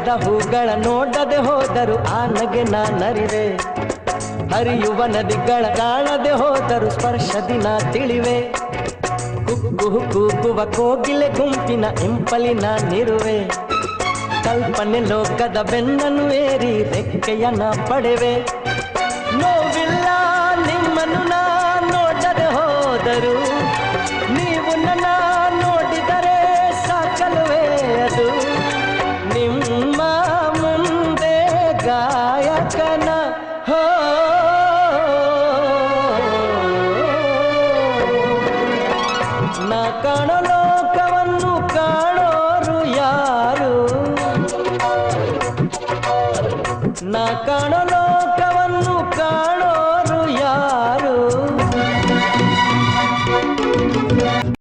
ಅರಳಿದ ಹೂಗಳ ನೋಡದೆ ಹೋದರು ಆ ನಗೆ ನಾನರಿವೆ. ಹರಿಯುವ ನದಿಗಳ ಕಾಣದೆ ಹೋದರು ಸ್ಪರ್ಶದಿನ ತಿಳಿವೆ. ಕುಕ್ಕು ಕೂಗುವ ಕೋಗಿಲೆ ಗುಂಪಿನ ಇಂಪಲಿನ ನಿರುವೆ. ಕಲ್ಪನೆ ಲೋಕದ ಬೆನ್ನನ್ನು ಏರಿ ರೆಕ್ಕೆಯನ್ನ ಪಡೆವೆ. ನೋವಿಲ್ಲ ನಿಮ್ಮನ್ನು ನಾ ನೋಡದೆ ಹೋದರು, ನೀವು ನನ್ನ ನೋಡಿದರೆ ಸಾಕಲ್ವೇ ಅದು. ನಿಮ್ಮ ಮುಂದೆ ಗಾಯಕನ ಹೋ ನಾ ಕಾಣೋ ಲೋಕವನ್ನು ಕಾಣೋರು ಯಾರು, ನಾ ಕಾಣೋ